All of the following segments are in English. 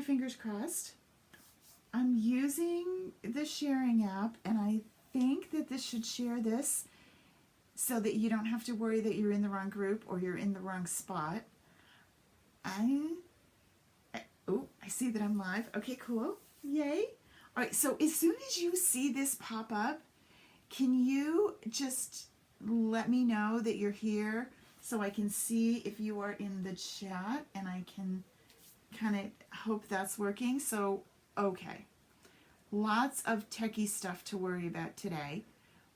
fingers crossed. I'm using the sharing app, and I think that this should share this so that you don't have to worry that you're in the wrong group or you're in the wrong spot. I see that I'm live. Okay, cool. Yay. All right, so as soon as you see this pop up, can you just let me know that you're here so I can see if you are in the chat, and I can kind of hope that's working. So, okay. Lots of techie stuff to worry about today,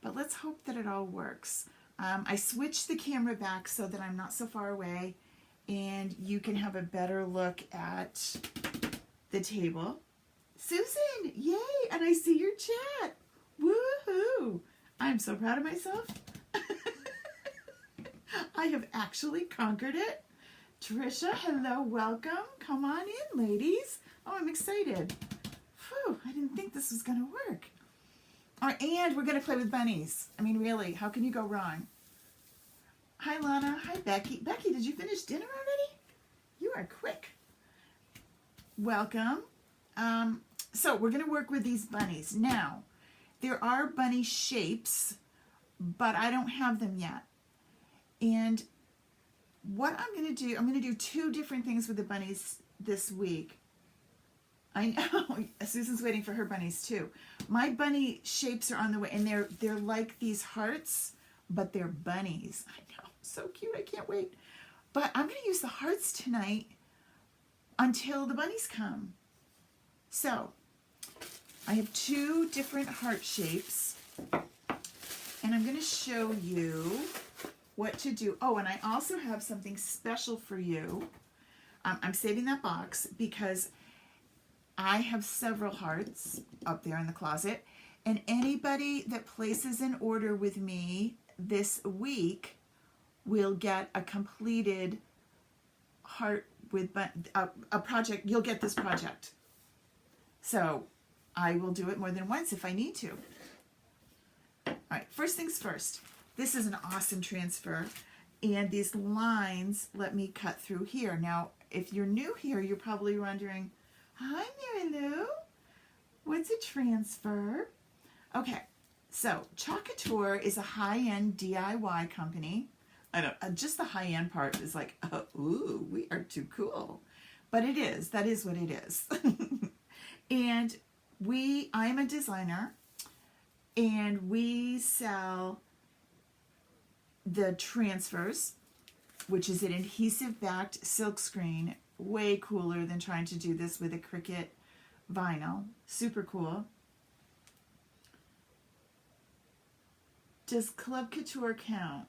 but let's hope that it all works. I switched the camera back so that I'm not so far away and you can have a better look at the table. Susan, yay! And I see your chat. Woohoo! I'm so proud of myself. I have actually conquered it. Trisha, hello, welcome. Come on in, ladies. Oh, I'm excited. Phew, I didn't think this was going to work. All right, and we're going to play with bunnies. I mean, really, how can you go wrong? Hi, Lana. Hi, Becky. Becky, did you finish dinner already? You are quick. Welcome. So we're going to work with these bunnies. Now, there are bunny shapes, but I don't have them yet. And what I'm going to do two different things with the bunnies this week. I know, Susan's waiting for her bunnies too. My bunny shapes are on the way, and they're like these hearts, but they're bunnies. I know, so cute, I can't wait. But I'm going to use the hearts tonight until the bunnies come. So, I have two different heart shapes, and I'm going to show you what to do. Oh, and I also have something special for you. I'm saving that box because I have several hearts up there in the closet, and anybody that places an order with me this week will get a completed heart with a project. You'll get this project. So I will do it more than once if I need to. All right, first things first. This is an awesome transfer, and these lines let me cut through here. Now, if you're new here, you're probably wondering, hi, Mary Lou, what's a transfer? Okay, so Couture is a high-end DIY company. I know, just the high-end part is like, oh, ooh, we are too cool. But it is, that is what it is. And I'm a designer, and we sell the transfers, which is an adhesive-backed silk screen, way cooler than trying to do this with a Cricut vinyl. Super cool. Does Club Couture count?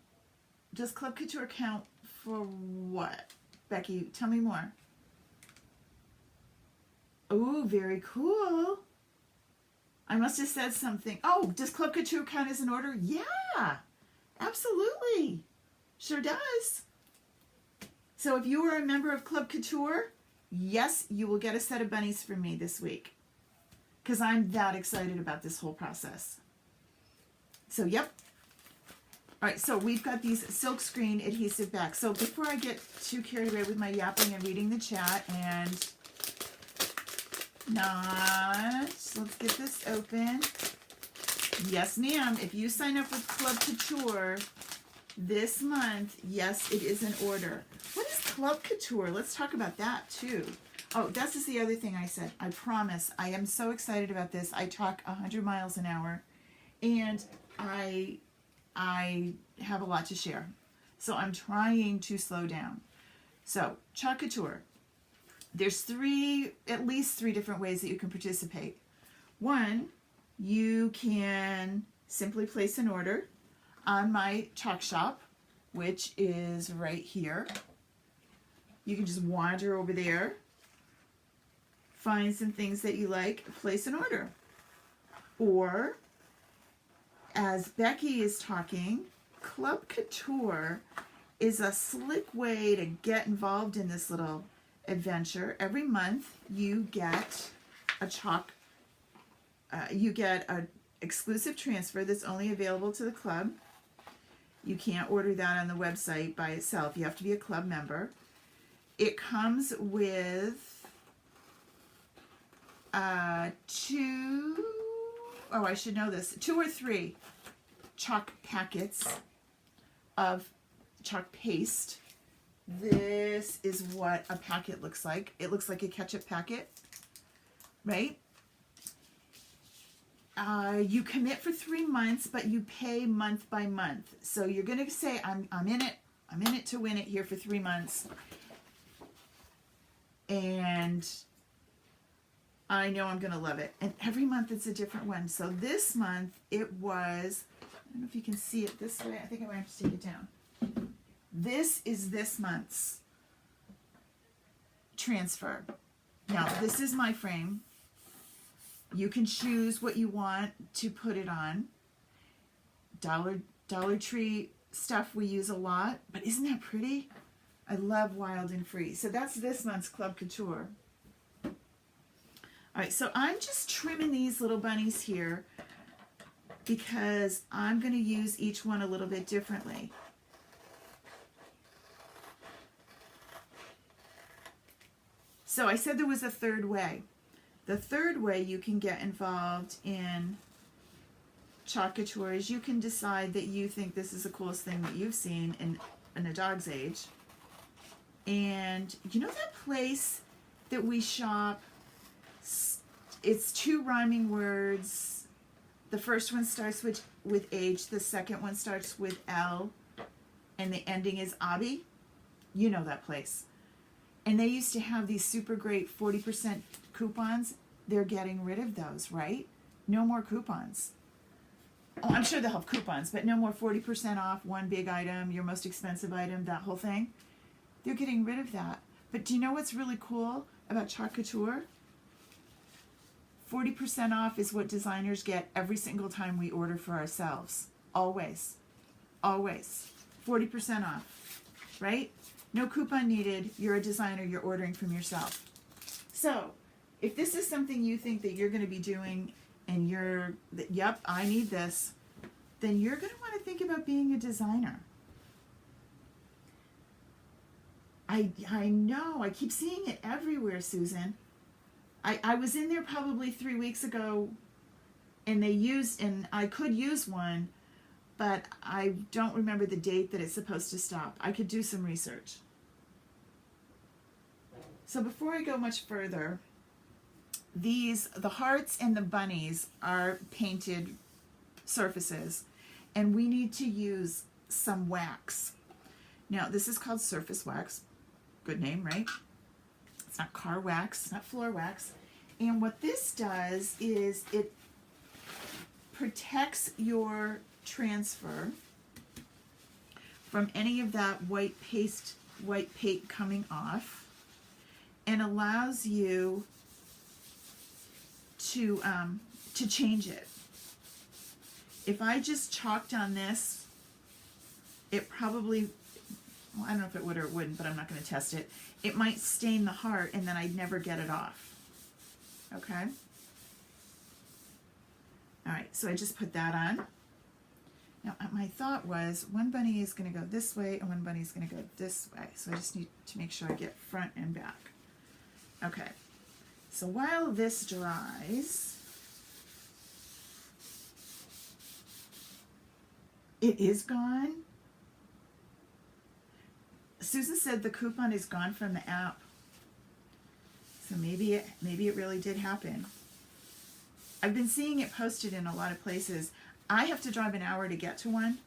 Does Club Couture count for what? Becky, tell me more. Oh, very cool. I must have said something. Oh, does Club Couture count as an order? Yeah, absolutely. Sure does. So if you are a member of Club Couture, yes, you will get a set of bunnies from me this week, because I'm that excited about this whole process. So, yep. All right, so we've got these silk screen adhesive backs. So before I get too carried away with my yapping and reading the chat and let's get this open. Yes, ma'am. If you sign up with Club Couture this month, yes, it is an order. What is Club Couture? Let's talk about that too. Oh, this is the other thing I said. I promise. I am so excited about this. I talk 100 miles an hour, and I have a lot to share. So I'm trying to slow down. So, Couture. There's at least three different ways that you can participate. One, you can simply place an order on my Chalk Shop, which is right here. You can just wander over there, find some things that you like, place an order. Or, as Becky is talking, Club Couture is a slick way to get involved in this little adventure. Every month you get a an exclusive transfer that's only available to the club. You can't order that on the website by itself. You have to be a club member. It comes with I should know this, 2 or 3 chalk packets of chalk paste. This is what a packet looks like. It looks like a ketchup packet, right? You commit for 3 months, but you pay month by month. So you're going to say, I'm in it to win it here for 3 months. And I know I'm going to love it. And every month it's a different one. So this month it was, I don't know if you can see it this way. I think I might have to take it down. This is this month's transfer. Now, this is my frame. You can choose what you want to put it on. Dollar Tree stuff we use a lot, but isn't that pretty? I love Wild and Free. So that's this month's Club Couture. All right, so I'm just trimming these little bunnies here because I'm going to use each one a little bit differently. So I said there was a third way. The third way you can get involved in chalk couture is you can decide that you think this is the coolest thing that you've seen in a dog's age. And you know that place that we shop? It's 2 rhyming words. The first one starts with H, the second one starts with L, and the ending is Abi. You know that place. And they used to have these super great 40% coupons. They're getting rid of those, right? No more coupons. Oh, I'm sure they'll have coupons, but no more 40% off, one big item, your most expensive item, that whole thing. They're getting rid of that. But do you know what's really cool about chalk couture? 40% off is what designers get every single time we order for ourselves. Always. Always. 40% off, right? No coupon needed. You're a designer. You're ordering from yourself. So if this is something you think that you're going to be doing and you're, yep, I need this, then you're going to want to think about being a designer. I know. I keep seeing it everywhere, Susan. I was in there probably 3 weeks ago and I could use one, but I don't remember the date that it's supposed to stop. I could do some research. So before I go much further, the hearts and the bunnies are painted surfaces, and we need to use some wax. Now, this is called surface wax. Good name, right? It's not car wax, it's not floor wax. And what this does is it protects your transfer from any of that white paint coming off, and allows you to change it. If I just chalked on this, it probably, well, I don't know if it would or it wouldn't, but I'm not going to test it. It might stain the heart and then I'd never get it off. Okay? All right, so I just put that on. Now, my thought was one bunny is going to go this way and one bunny is going to go this way. So I just need to make sure I get front and back. Okay, so while this dries, it is gone. Susan said the coupon is gone from the app. So maybe it really did happen. I've been seeing it posted in a lot of places. I have to drive an hour to get to one,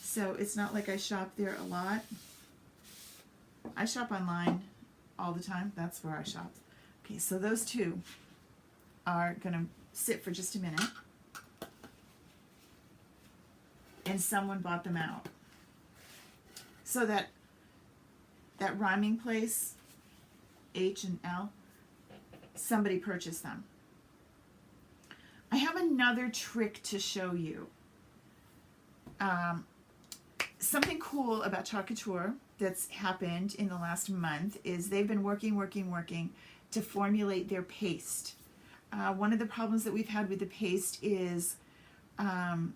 so it's not like I shop there a lot. I shop online all the time. That's where I shop. Okay, so those two are going to sit for just a minute. And someone bought them out. So that rhyming place, H and L, somebody purchased them. I have another trick to show you. Something cool about chalk couture that's happened in the last month is they've been working to formulate their paste. One of the problems that we've had with the paste is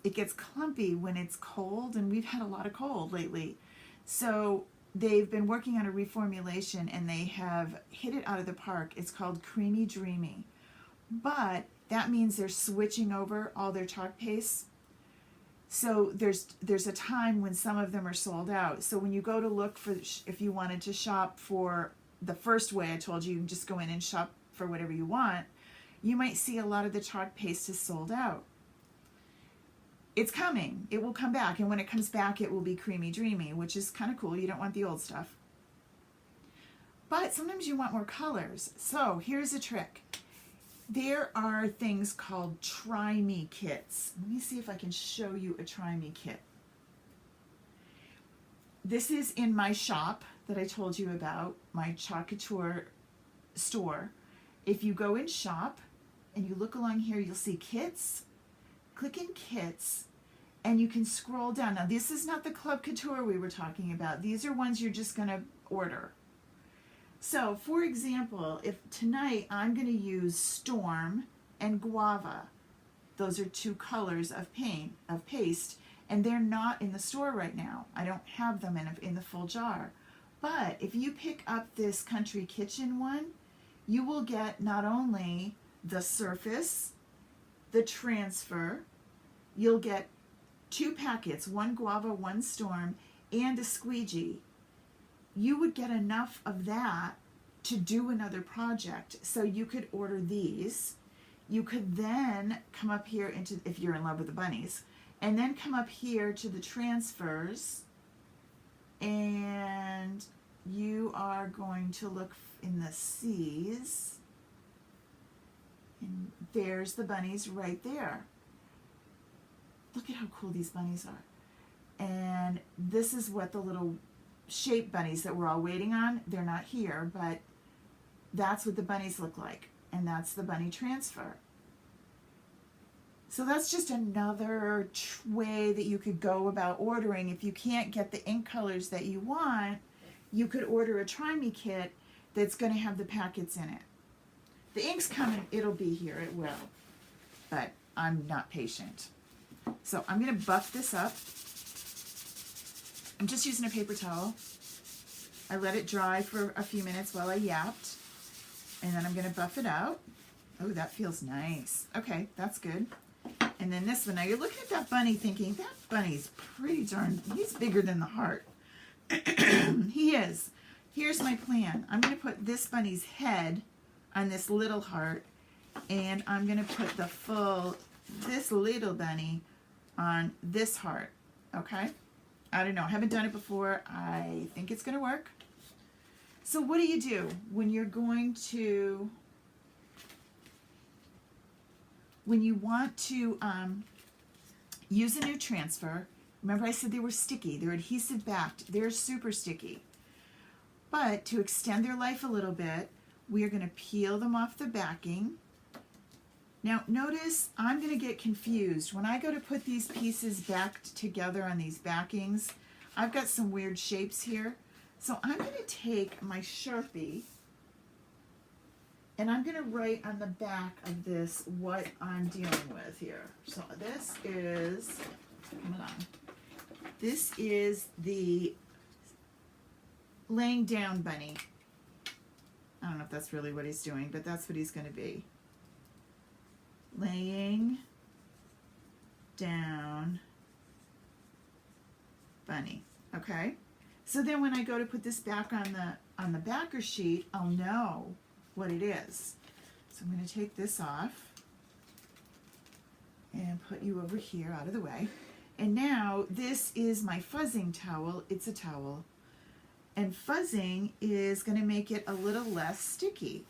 it gets clumpy when it's cold, and we've had a lot of cold lately. So they've been working on a reformulation, and they have hit it out of the park. It's called Creamy Dreamy. but that means they're switching over all their chalk paste. So there's a time when some of them are sold out. So when you go to look for, if you wanted to shop for the first way I told you, you can just go in and shop for whatever you want, you might see a lot of the chalk paste is sold out. It's coming. It will come back, and when it comes back, it will be creamy dreamy, which is kind of cool. You don't want the old stuff. But sometimes you want more colors. So here's a trick. There are things called Try Me kits. Let me see if I can show you a Try Me kit. This is in my shop that I told you about, my Couture store. If you go in shop and you look along here, you'll see kits. Click in kits and you can scroll down. Now this is not the Club Couture we were talking about. These are ones you're just going to order. So for example, if tonight I'm going to use Storm and Guava. Those are two colors of paste, and they're not in the store right now. I don't have them in the full jar. But if you pick up this Country Kitchen one, you will get not only the surface, the transfer, you'll get 2 packets, one Guava, one Storm, and a squeegee. You would get enough of that to do another project. So you could order these. You could then come up here into, if you're in love with the bunnies, and then come up here to the transfers, and you are going to look in the C's, and there's the bunnies right there. Look at how cool these bunnies are. And this is what the little shape bunnies that we're all waiting on, they're not here, but that's what the bunnies look like, and that's the bunny transfer. So that's just another way that you could go about ordering. If you can't get the ink colors that you want, you could order a Try Me kit that's going to have the packets in it. The ink's coming, it'll be here, it will, but I'm not patient. So I'm going to buff this up. I'm just using a paper towel. I let it dry for a few minutes while I yapped, and then I'm going to buff it out. Oh, that feels nice. Okay, that's good. And then this one, now you're looking at that bunny thinking, that bunny's pretty darn, he's bigger than the heart. He is. Here's my plan. I'm going to put this bunny's head on this little heart, and I'm going to put the full, this little bunny on this heart, okay? I don't know, I haven't done it before. I think it's going to work. So what do you do when you're going to, when you want to use a new transfer? Remember I said they were sticky, they're adhesive backed, they're super sticky. But to extend their life a little bit, we are going to peel them off the backing. Now notice I'm going to get confused. When I go to put these pieces back together on these backings, I've got some weird shapes here. So I'm going to take my Sharpie and I'm going to write on the back of this what I'm dealing with here. So this is, come along, this is the laying down bunny. I don't know if that's really what he's doing, but that's what he's going to be. Laying down bunny. Okay? So then when I go to put this back on the backer sheet, I'll know what it is. So I'm going to take this off and put you over here out of the way. And now this is my fuzzing towel. It's a towel. And fuzzing is going to make it a little less sticky.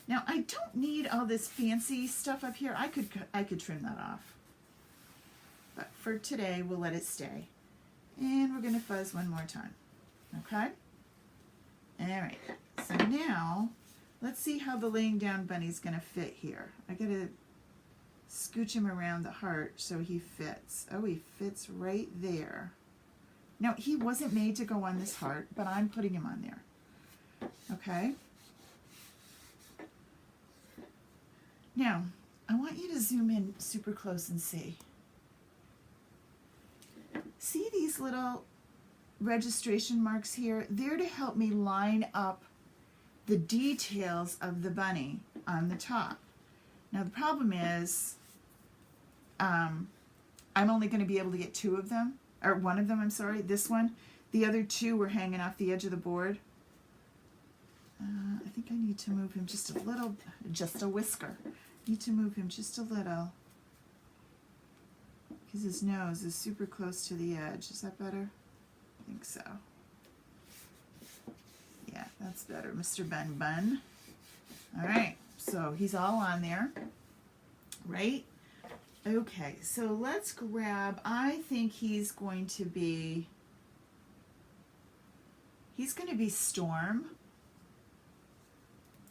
Now I don't need all this fancy stuff up here. I could trim that off. But for today, we'll let it stay. And we're going to fuzz one more time. Okay? All right. So now, let's see how the laying down bunny's going to fit here. I got to scooch him around the heart so he fits. Oh, he fits right there. Now, he wasn't made to go on this heart, but I'm putting him on there. Okay? Now, I want you to zoom in super close and see. See these little registration marks here? They're to help me line up the details of the bunny on the top. Now the problem is I'm only going to be able to get two of them, or one of them, I'm sorry, this one. The other two were hanging off the edge of the board. I think I need to move him just a little, just a whisker. Need to move him just a little because his nose is super close to the edge. Is that better? I think so. Yeah, that's better, Mr. Bun Bun. All right, so he's all on there, right? Okay, so let's grab, I think he's going to be Storm.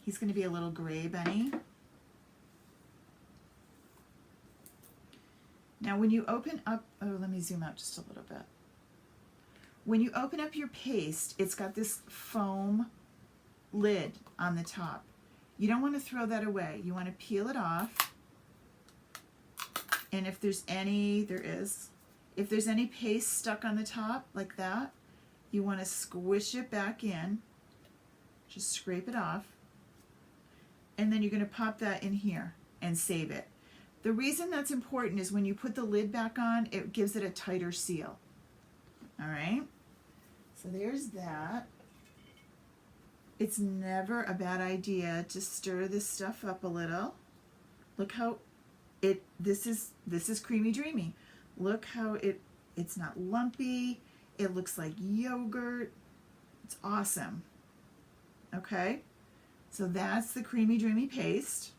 He's going to be a little gray bunny. Now when you open up, oh, let me zoom out just a little bit. When you open up your paste, it's got this foam lid on the top. You don't want to throw that away. You want to peel it off. And if there's any, if there's any paste stuck on the top like that, you want to squish it back in. Just scrape it off. And then you're going to pop that in here and save it. The reason that's important is when you put the lid back on, it gives it a tighter seal. All right? So there's that. It's never a bad idea to stir this stuff up a little. Look how this is creamy dreamy. Look how it's not lumpy. It looks like yogurt. It's awesome. Okay? So that's the creamy dreamy paste.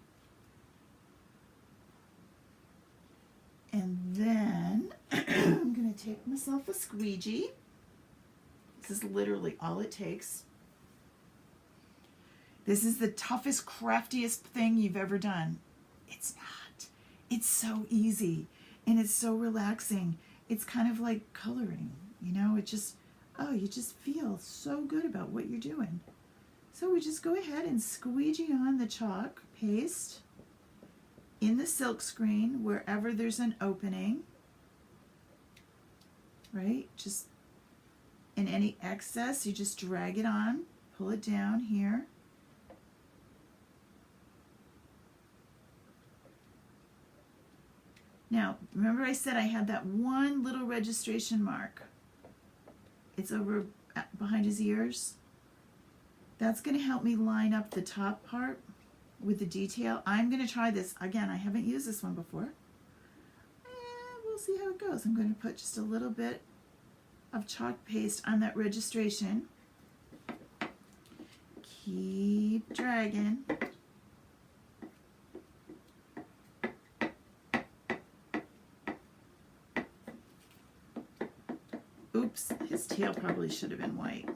And then I'm going to take myself a squeegee. This is literally all it takes. This is the toughest, craftiest thing you've ever done. It's not. It's so easy and it's so relaxing. It's kind of like coloring, you know, it just, oh, you just feel so good about what you're doing. So we just go ahead and squeegee on the chalk paste in the silk screen wherever there's an opening, right? Just in any excess, you just drag it on, pull it down here. Now, remember I said I had that one little registration mark. It's over behind his ears. That's going to help me line up the top part with the detail. I'm going to try this. Again, I haven't used this one before. We'll see how it goes. I'm going to put just a little bit of chalk paste on that registration. Keep dragging. Oops, his tail probably should have been white.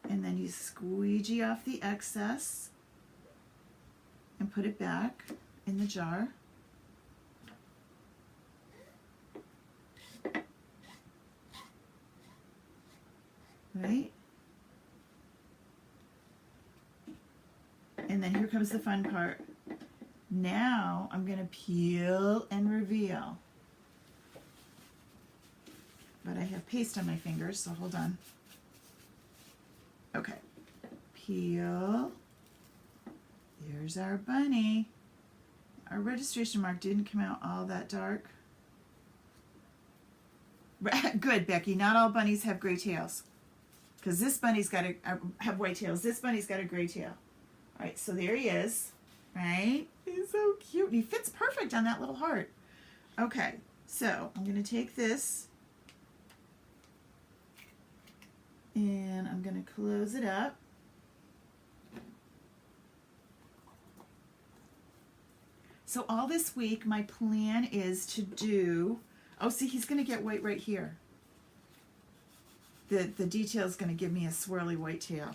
And then you squeegee off the excess and put it back in the jar. Right? And then here comes the fun part. Now I'm going to peel and reveal. But I have paste on my fingers, so hold on. Okay, peel. There's our bunny. Our registration mark didn't come out all that dark. Good, Becky. Not all bunnies have gray tails. Because this bunny's got have white tails. This bunny's got a gray tail. All right, so there he is. Right? He's so cute. He fits perfect on that little heart. Okay, so I'm going to take this and I'm going to close it up. So all this week, my plan is to do, oh, see, he's going to get white right here. The detail is going to give me a swirly white tail.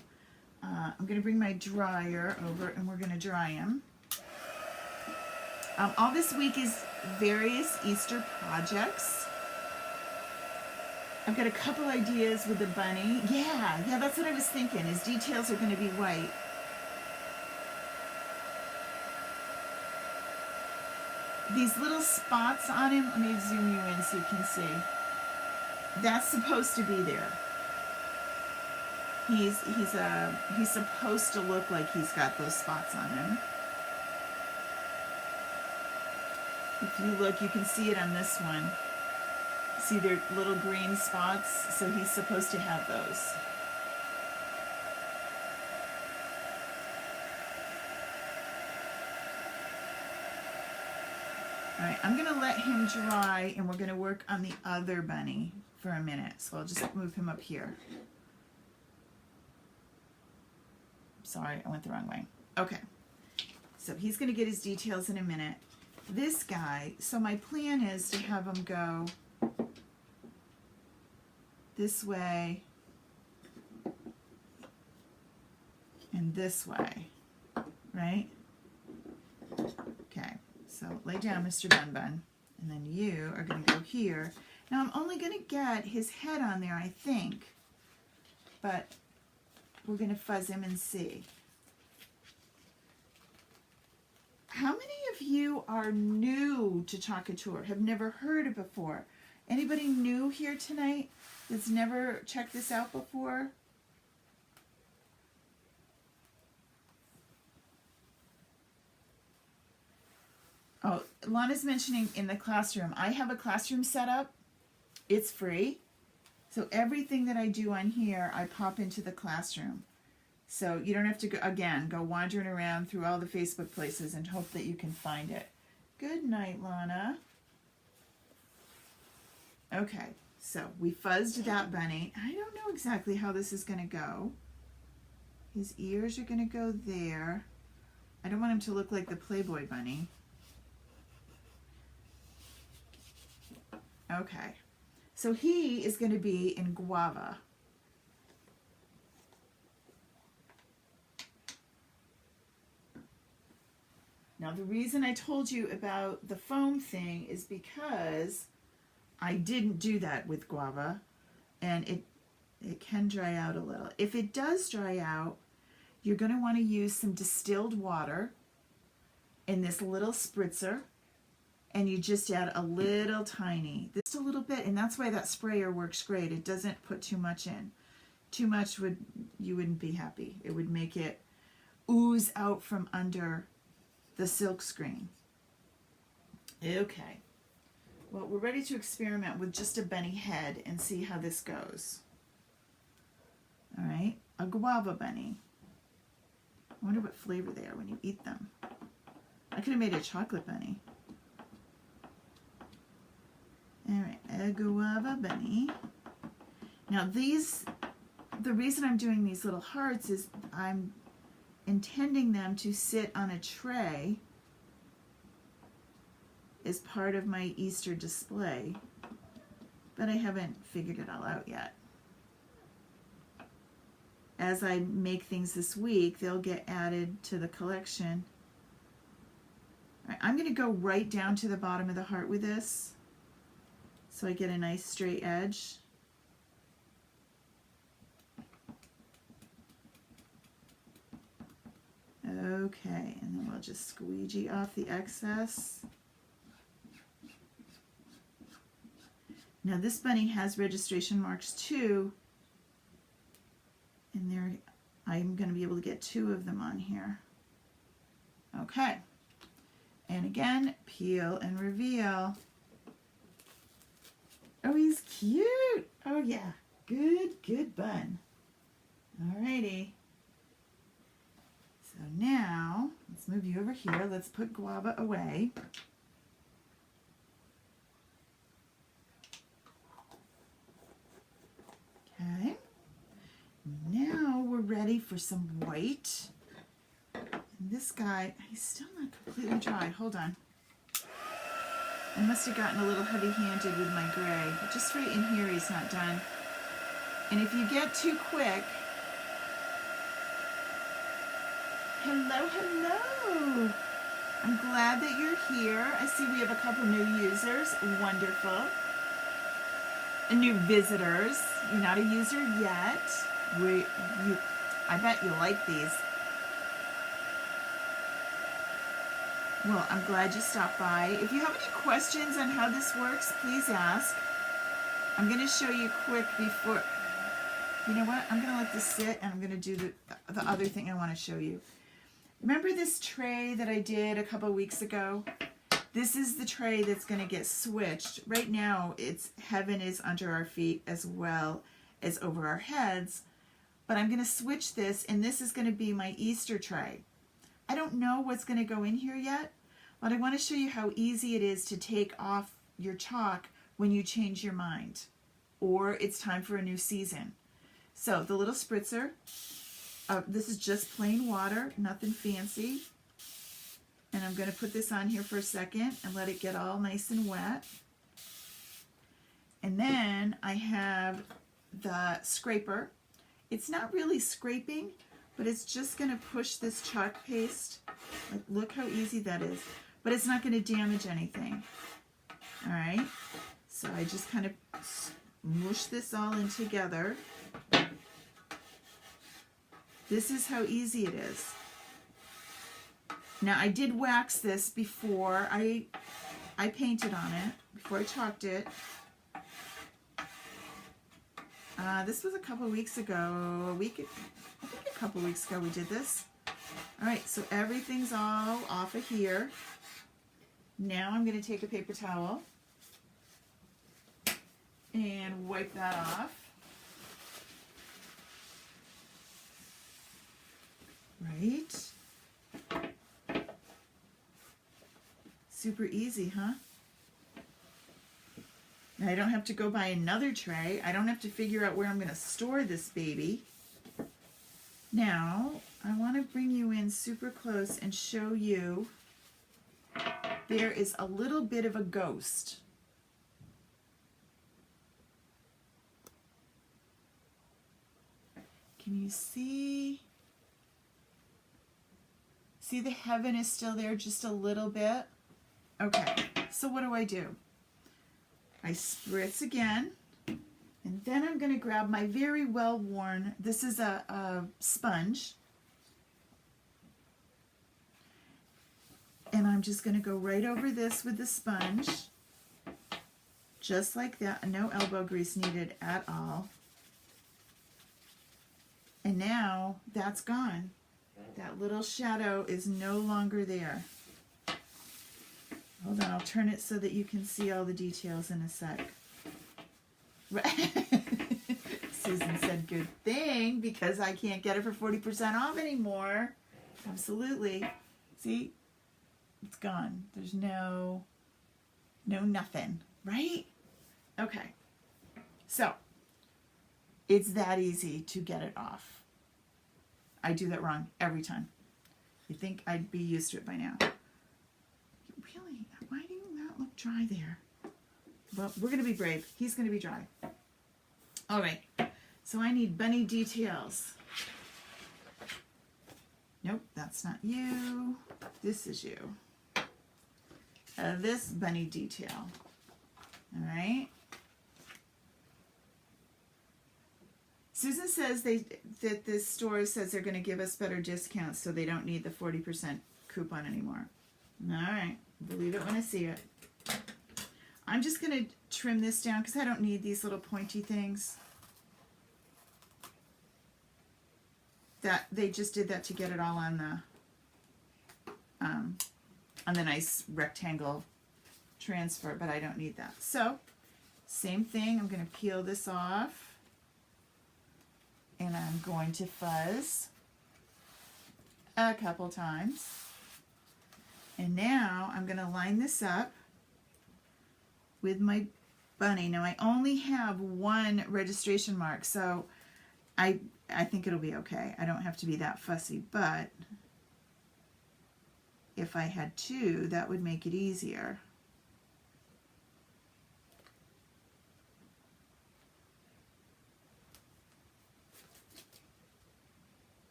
I'm going to bring my dryer over and we're going to dry him. All this week is various Easter projects. I've got a couple ideas with the bunny. Yeah, that's what I was thinking. His details are going to be white. These little spots on him, let me zoom you in so you can see. That's supposed to be there. He's supposed to look like he's got those spots on him. If you look, you can see it on this one. See their little green spots? So he's supposed to have those. All right, I'm going to let him dry, and we're going to work on the other bunny for a minute. So I'll just move him up here. Sorry, I went the wrong way. Okay, so he's going to get his details in a minute. This guy, so my plan is to have him go this way and this way, right? Okay, so lay down, Mr. Bun Bun, and then you are going to go here. Now I'm only going to get his head on there, I think, but we're going to fuzz him and see. How many of you are new to Couture, have never heard it before? Anybody new here tonight that's never checked this out before? Oh, Lana's mentioning in the classroom. I have a classroom set up. It's free. So everything that I do on here, I pop into the classroom. So you don't have to, go wandering around through all the Facebook places and hope that you can find it. Good night, Lana. Okay, so we fuzzed that bunny. I don't know exactly how this is going to go. His ears are going to go there. I don't want him to look like the Playboy bunny. Okay, so he is going to be in guava. Now the reason I told you about the foam thing is because I didn't do that with guava, and it can dry out a little. If it does dry out, you're going to want to use some distilled water in this little spritzer, and you just add a little tiny, just a little bit, and that's why that sprayer works great. It doesn't put too much in. Too much you wouldn't be happy. It would make it ooze out from under the silk screen. Okay. Well, we're ready to experiment with just a bunny head and see how this goes. All right, a guava bunny. I wonder what flavor they are when you eat them. I could have made a chocolate bunny. All right, a guava bunny. Now the reason I'm doing these little hearts is I'm intending them to sit on a tray as part of my Easter display, but I haven't figured it all out yet. As I make things this week, they'll get added to the collection. All right, I'm going to go right down to the bottom of the heart with this, so I get a nice straight edge. Okay, and then we'll just squeegee off the excess. Now this bunny has registration marks too, and there I'm going to be able to get 2 of them on here. Okay, and again, peel and reveal. Oh, he's cute. Oh yeah, good bun. Alrighty. So now, let's move you over here. Let's put guava away. Okay. Now we're ready for some white. And this guy, he's still not completely dry. Hold on. I must have gotten a little heavy-handed with my gray. Just right in here, he's not done. And if you get too quick, hello. I'm glad that you're here. I see we have a couple new users. Wonderful. And new visitors. You're not a user yet. I bet you like these. Well, I'm glad you stopped by. If you have any questions on how this works, please ask. I'm going to show you quick before. You know what? I'm going to let this sit, and I'm going to do the other thing I want to show you. Remember this tray that I did a couple weeks ago? This is the tray that's going to get switched. Right now, it's heaven is under our feet as well as over our heads. But I'm going to switch this, and this is going to be my Easter tray. I don't know what's going to go in here yet, but I want to show you how easy it is to take off your chalk when you change your mind or it's time for a new season. So the little spritzer, this is just plain water, nothing fancy. And I'm going to put this on here for a second and let it get all nice and wet. And then I have the scraper. It's not really scraping, but it's just going to push this chalk paste. Like, look how easy that is. But it's not going to damage anything. All right. So I just kind of mush this all in together. This is how easy it is. Now I did wax this before I painted on it, before I chalked it. This was a couple weeks ago, I think a couple weeks ago we did this. All right, so everything's all off of here. Now I'm going to take a paper towel and wipe that off. Right. Super easy, huh? Now I don't have to go buy another tray. I don't have to figure out where I'm going to store this baby. Now, I want to bring you in super close and show you there is a little bit of a ghost. Can you see? See, the heaven is still there just a little bit. Okay, so what do? I spritz again, and then I'm going to grab my very well worn, this is a sponge, and I'm just going to go right over this with the sponge, just like that. No elbow grease needed at all. And now that's gone. That little shadow is no longer there. Hold on, I'll turn it so that you can see all the details in a sec. Susan said, good thing, because I can't get it for 40% off anymore. Absolutely. See? It's gone. There's no nothing, right? Okay. So, it's that easy to get it off. I do that wrong every time. You'd think I'd be used to it by now. Really? Why do you not look dry there? Well, we're going to be brave. He's going to be dry. All right. So I need bunny details. Nope, that's not you. This is you. This bunny detail. All right. Susan says that this store says they're going to give us better discounts, so they don't need the 40% coupon anymore. All right, believe it when I see it. I'm just going to trim this down because I don't need these little pointy things. That they just did that to get it all on the nice rectangle transfer, but I don't need that. So, same thing. I'm going to peel this off. And I'm going to fuzz a couple times. And now I'm going to line this up with my bunny. Now I only have one registration mark, so I think it'll be okay. I don't have to be that fussy, but if I had two, that would make it easier.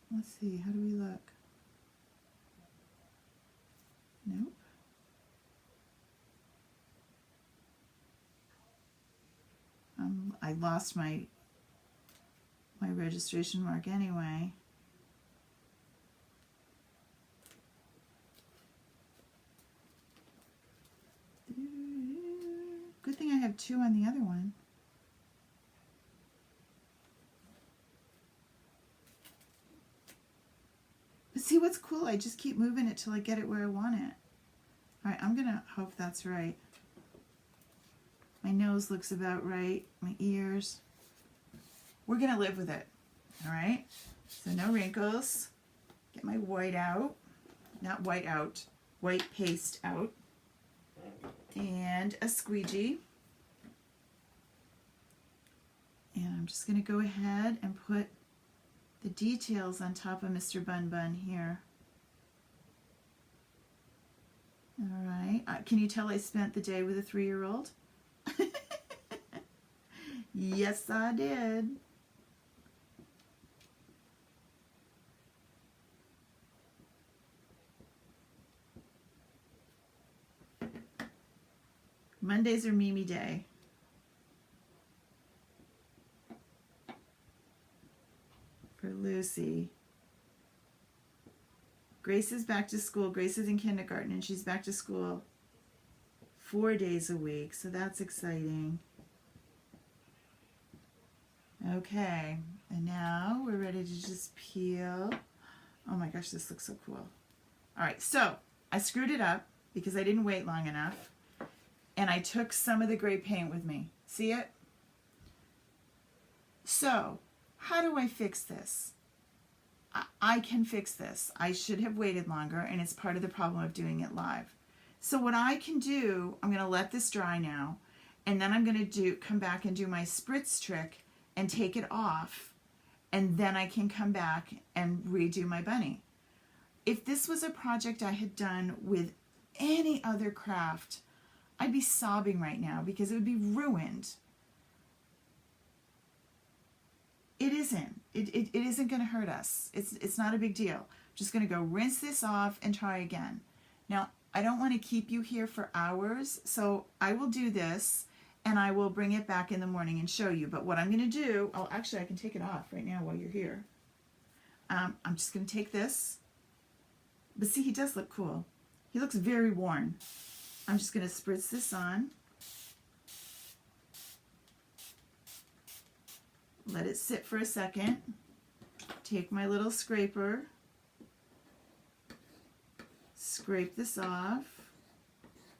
Let's see, how do we look? Nope. I lost my registration mark anyway. Good thing I have two on the other one. see what's cool? I just keep moving it till I get it where I want it. All right, I'm gonna hope that's right. My nose looks about right, my ears. We're gonna live with it, all right? So no wrinkles. Get my white out, not white out, white paste out. And a squeegee. And I'm just gonna go ahead and put the details on top of Mr. Bun Bun here. All right, can you tell I spent the day with a 3-year-old? Yes, I did. Mondays are Mimi Day. For Lucy. Grace is back to school. Grace is in kindergarten and she's back to school 4 days a week, so that's exciting. Okay, and now we're ready to just peel. Oh my gosh, this looks so cool. All right, so I screwed it up because I didn't wait long enough, and I took some of the gray paint with me. See it? So, how do I fix this? I can fix this. I should have waited longer, and it's part of the problem of doing it live. So what I can do, I'm going to let this dry now, and then I'm going to come back and do my spritz trick and take it off, and then I can come back and redo my bunny. If this was a project I had done with any other craft, I'd be sobbing right now because it would be ruined. It isn't. It isn't going to hurt us. It's not a big deal. I'm just going to go rinse this off and try again. Now, I don't want to keep you here for hours, so I will do this and I will bring it back in the morning and show you. But what I'm going to do, oh, actually I can take it off right now while you're here. I'm just going to take this. But see, he does look cool. He looks very worn. I'm just going to spritz this on. Let it sit for a second. Take my little scraper. Scrape this off.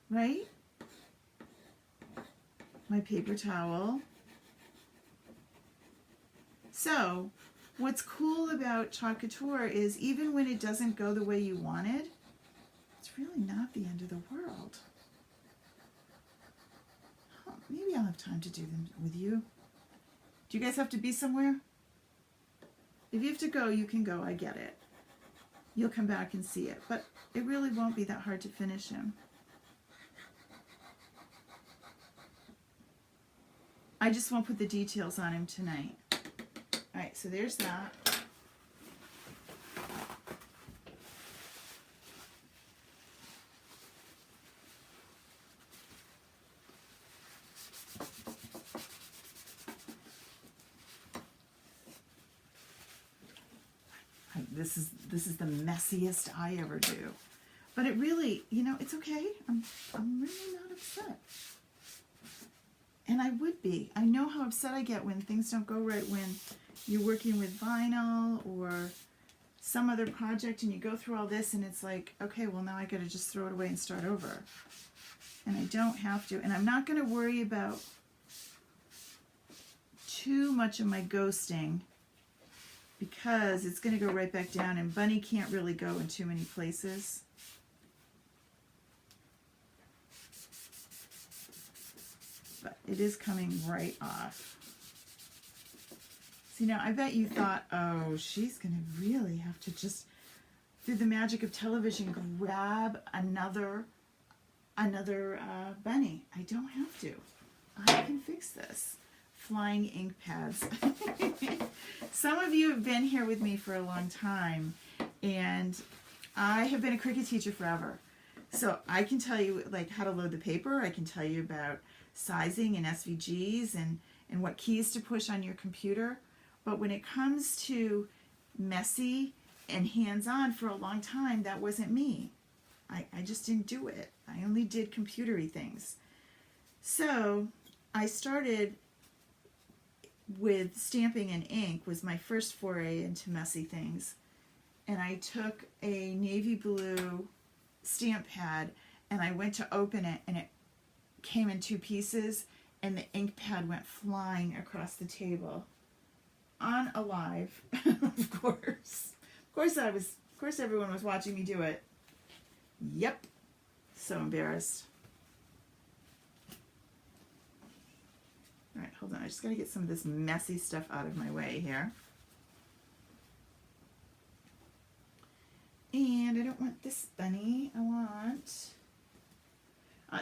Right? My paper towel. So, what's cool about Chalk Couture is even when it doesn't go the way you wanted, it's really not the end of the world. Oh, maybe I'll have time to do them with you. Do you guys have to be somewhere? If you have to go, you can go. I get it. You'll come back and see it. But it really won't be that hard to finish him. I just won't put the details on him tonight. All right, so there's that. This is the messiest I ever do. But it really, you know, it's okay. I'm really not upset. And I would be. I know how upset I get when things don't go right when you're working with vinyl or some other project and you go through all this and it's like, okay, well now I got to just throw it away and start over. And I don't have to. And I'm not going to worry about too much of my ghosting because it's going to go right back down and Bunny can't really go in too many places. But it is coming right off. See, now I bet you thought, oh, she's going to really have to just, through the magic of television, grab another bunny. I don't have to. I can fix this. Flying ink pads. Some of you have been here with me for a long time, and I have been a Cricut teacher forever. So I can tell you like how to load the paper. I can tell you about sizing and SVGs and what keys to push on your computer. But when it comes to messy and hands-on for a long time, that wasn't me. I just didn't do it. I only did computery things. So I started with stamping and ink was my first foray into messy things. and I took a navy blue stamp pad and I went to open it and it came in two pieces and the ink pad went flying across the table. On a live, of course. Of course everyone was watching me do it. Yep. So embarrassed. All right, hold on. I just got to get some of this messy stuff out of my way here. And I don't want this bunny. I want...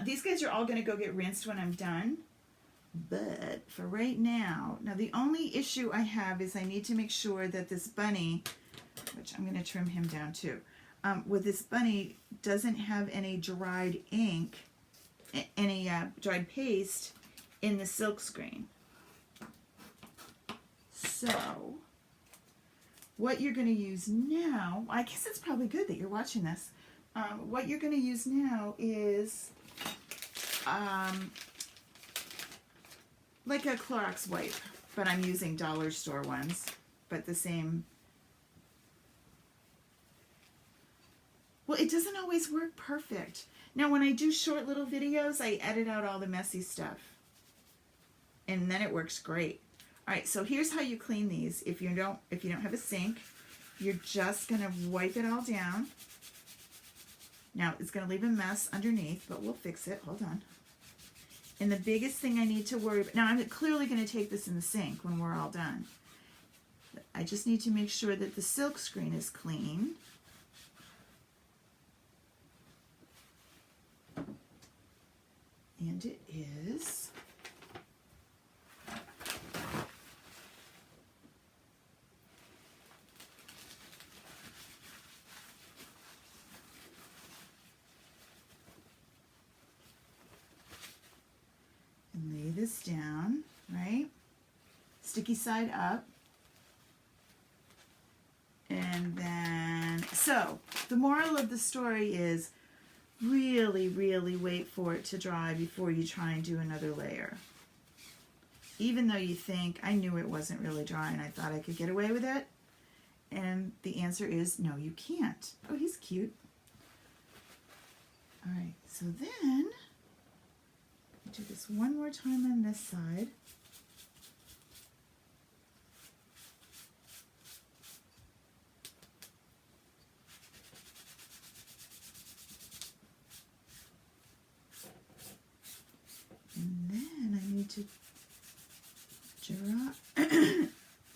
these guys are all going to go get rinsed when I'm done. But for right now... Now, the only issue I have is I need to make sure that this bunny, which I'm going to trim him down too, with this bunny doesn't have any dried ink, any dried paste in the silk screen. So, what you're going to use now, I guess it's probably good that you're watching this. What you're going to use now is like a Clorox wipe, but I'm using dollar store ones, but the same. Well, it doesn't always work perfect. Now, when I do short little videos, I edit out all the messy stuff. And then it works great. All right, so here's how you clean these. If you don't have a sink, you're just gonna wipe it all down. Now, it's gonna leave a mess underneath, but we'll fix it. Hold on. And the biggest thing I need to worry about, now I'm clearly gonna take this in the sink when we're all done. I just need to make sure that the silk screen is clean. And it is. And lay this down, right? Sticky side up. And then, so the moral of the story is really, really wait for it to dry before you try and do another layer. Even though you think, I knew it wasn't really dry and I thought I could get away with it. And the answer is, no, you can't. Oh, he's cute. All right, so then, do this one more time on this side. And then I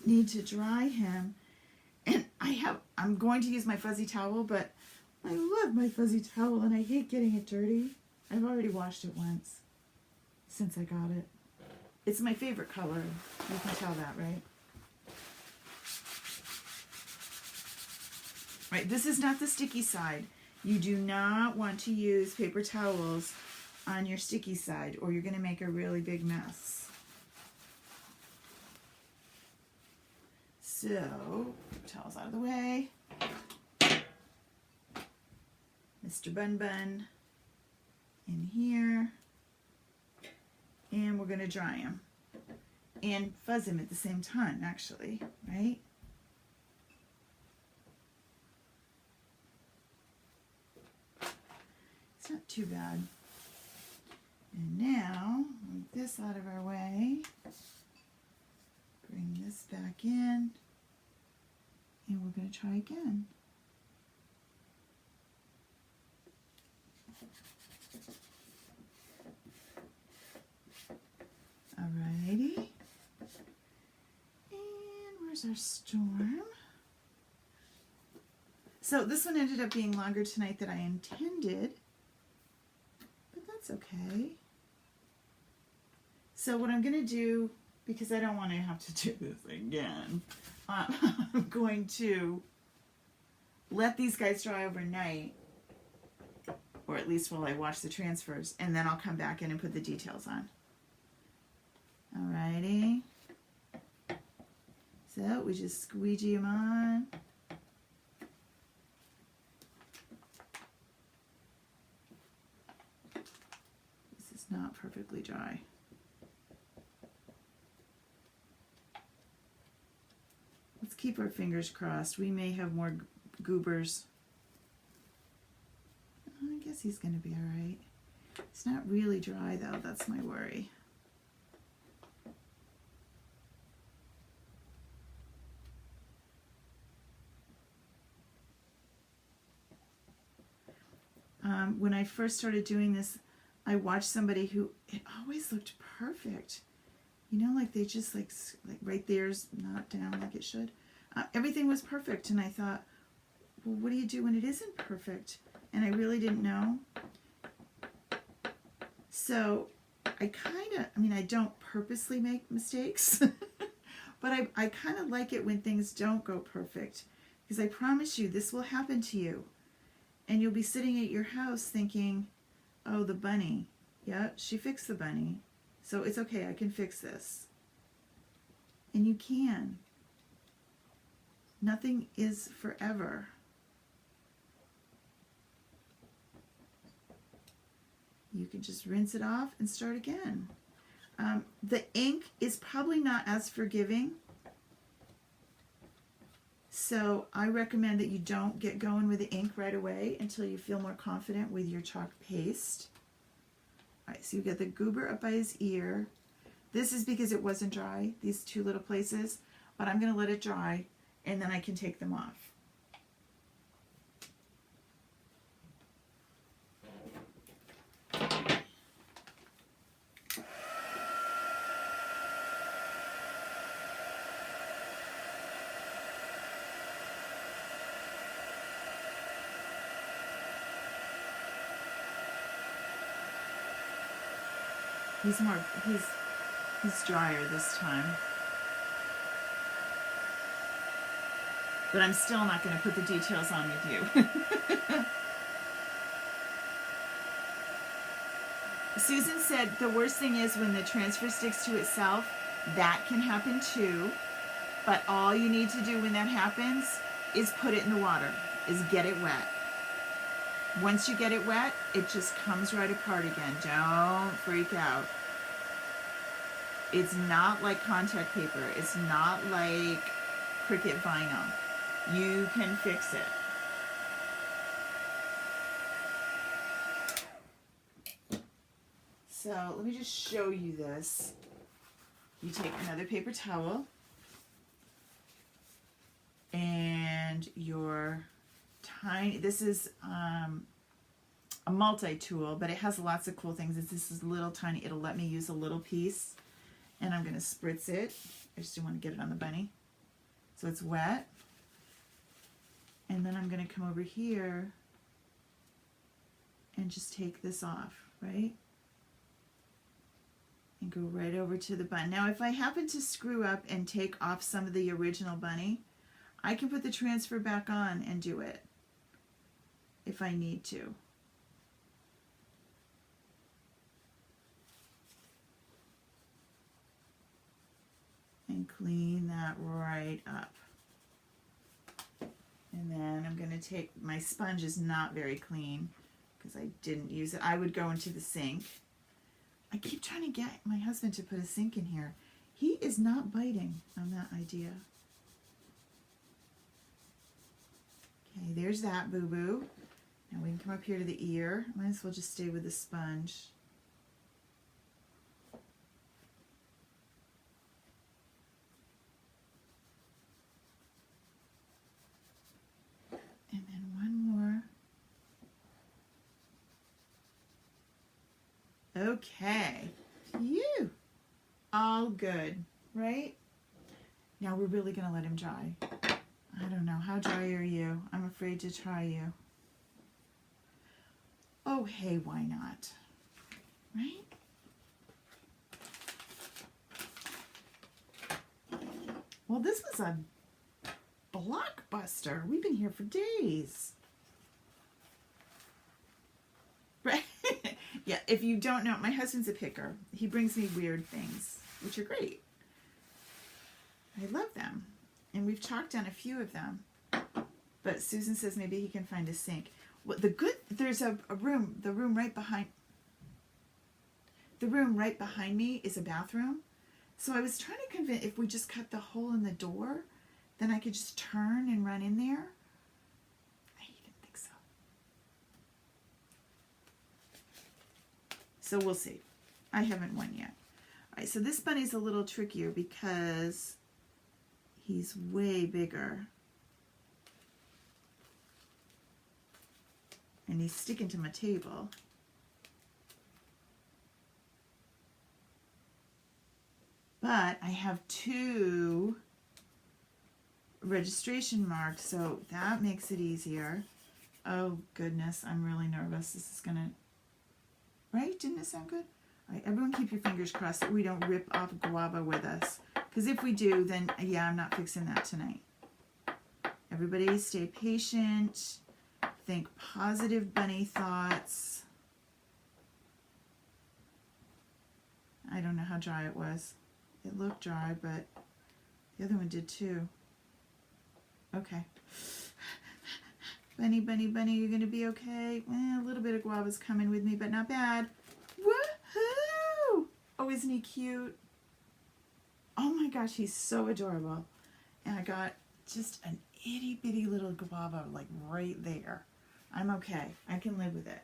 need to dry him. And I'm going to use my fuzzy towel, but I love my fuzzy towel and I hate getting it dirty. I've already washed it once since I got it. It's my favorite color. You can tell that, right? Right, this is not the sticky side. You do not want to use paper towels on your sticky side or you're going to make a really big mess. So, towels out of the way. Mr. Bun Bun in here. And we're going to dry him. And fuzz him at the same time, actually, right? It's not too bad. And now, move this out of our way. Bring this back in. And we're going to try again. Alrighty. And where's our storm? So this one ended up being longer tonight than I intended. But that's okay. So what I'm going to do, because I don't want to have to do this again, I'm going to let these guys dry overnight, or at least while I wash the transfers, and then I'll come back in and put the details on. Alrighty. So we just squeegee them on. This is not perfectly dry. Let's keep our fingers crossed. We may have more goobers. I guess he's going to be all right. It's not really dry though, that's my worry. When I first started doing this, I watched somebody who, it always looked perfect. You know, like they just like right there's not down like it should. Everything was perfect, and I thought, well, what do you do when it isn't perfect? And I really didn't know. So I mean, I don't purposely make mistakes, but I kind of like it when things don't go perfect, because I promise you this will happen to you. And you'll be sitting at your house thinking, oh, the bunny. Yeah, she fixed the bunny. So it's okay, I can fix this. And you can. Nothing is forever. You can just rinse it off and start again. The ink is probably not as forgiving. So I recommend that you don't get going with the ink right away until you feel more confident with your chalk paste. All right, so you get the goober up by his ear. This is because it wasn't dry, these two little places, but I'm going to let it dry and then I can take them off. He's drier this time. But I'm still not going to put the details on with you. Susan said the worst thing is when the transfer sticks to itself. That can happen too. But all you need to do when that happens is put it in the water, is get it wet. Once you get it wet, it just comes right apart again. Don't freak out. It's not like contact paper. It's not like Cricut vinyl. You can fix it. So let me just show you this. You take another paper towel and your tiny, this is a multi-tool, but it has lots of cool things. This is little tiny, it'll let me use a little piece, and I'm going to spritz it. I just don't want to get it on the bunny. So it's wet. And then I'm going to come over here and just take this off, right? And go right over to the bun. Now, if I happen to screw up and take off some of the original bunny, I can put the transfer back on and do it if I need to. And clean that right up. And then I'm going to take, my sponge is not very clean because I didn't use it. I would go into the sink. I keep trying to get my husband to put a sink in here. He is not biting on that idea. Okay, there's that boo-boo. Now we can come up here to the ear. Might as well just stay with the sponge. And then one more. Okay. Phew. All good, right? Now we're really going to let him dry. I don't know. How dry are you? I'm afraid to try you. Oh, hey, why not? Right? Well, this was a blockbuster. We've been here for days. Right? Yeah, if you don't know, my husband's a picker. He brings me weird things, which are great. I love them. And we've chalked down a few of them. But Susan says maybe he can find a sink. Well, there's a room, the room right behind me is a bathroom. So I was trying to convince, if we just cut the hole in the door, then I could just turn and run in there. So we'll see. I haven't won yet. All right, so this bunny's a little trickier because he's way bigger. And he's sticking to my table. But I have 2 registration marks, so that makes it easier. Oh goodness, I'm really nervous. This is gonna, right? Didn't it sound good? All right, everyone keep your fingers crossed that we don't rip off guava with us. Because if we do, then yeah, I'm not fixing that tonight. Everybody stay patient. Think positive bunny thoughts. I don't know how dry it was. It looked dry, but the other one did too. Okay. Bunny, bunny, bunny, you're going to be okay? A little bit of guava's coming with me, but not bad. Woohoo! Oh, isn't he cute? Oh my gosh, he's so adorable. And I got just an itty bitty little guava like right there. I'm okay. I can live with it.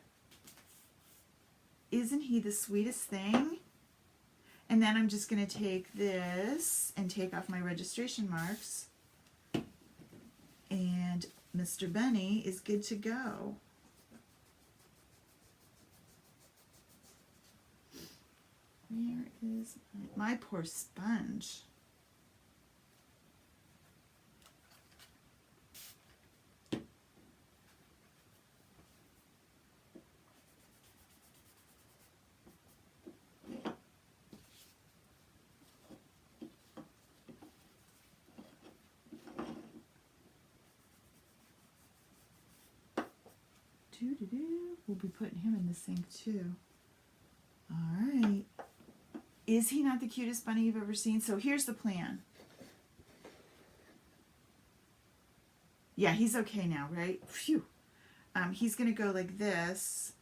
Isn't he the sweetest thing? And then I'm just going to take this and take off my registration marks. And Mr. Bunny is good to go. Where is my poor sponge? We'll be putting him in the sink too. All right. Is he not the cutest bunny you've ever seen? So here's the plan. Yeah, he's okay now, right? Phew. He's going to go like this,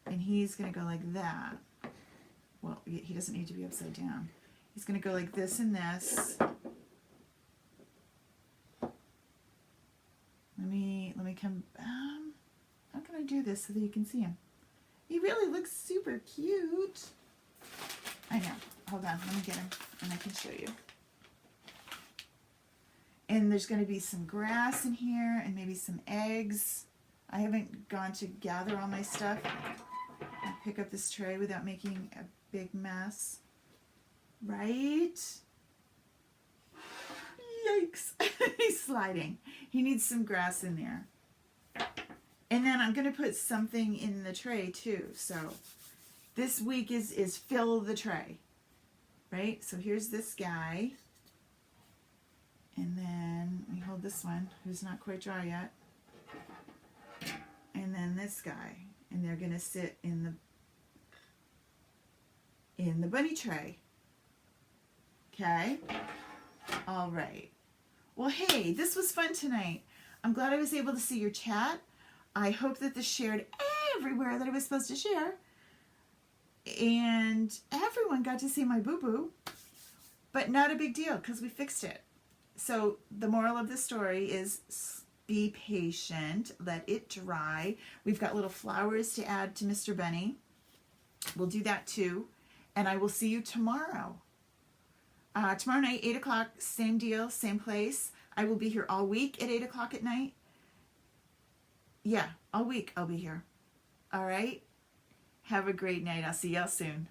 and he's going to go like that. Well, he doesn't need to be upside down. He's going to go like this and this. Let me come. How can I do this so that you can see him? He really looks super cute. I know. Hold on. Let me get him and I can show you. And there's going to be some grass in here and maybe some eggs. I haven't gone to gather all my stuff and pick up this tray without making a big mess. Right? Yikes. He's sliding. He needs some grass in there. And then I'm going to put something in the tray too. So this week is fill the tray, right? So here's this guy. And then we hold this one who's not quite dry yet. And then this guy. And they're going to sit in the bunny tray. Okay? All right. Well, hey, this was fun tonight. I'm glad I was able to see your chat. I hope that this shared everywhere that it was supposed to share. And everyone got to see my boo-boo. But not a big deal because we fixed it. So the moral of the story is be patient. Let it dry. We've got little flowers to add to Mr. Bunny. We'll do that too. And I will see you tomorrow. Tomorrow night, 8 o'clock, same deal, same place. I will be here all week at 8 o'clock at night. Yeah, all week I'll be here. All right? Have a great night. I'll see y'all soon.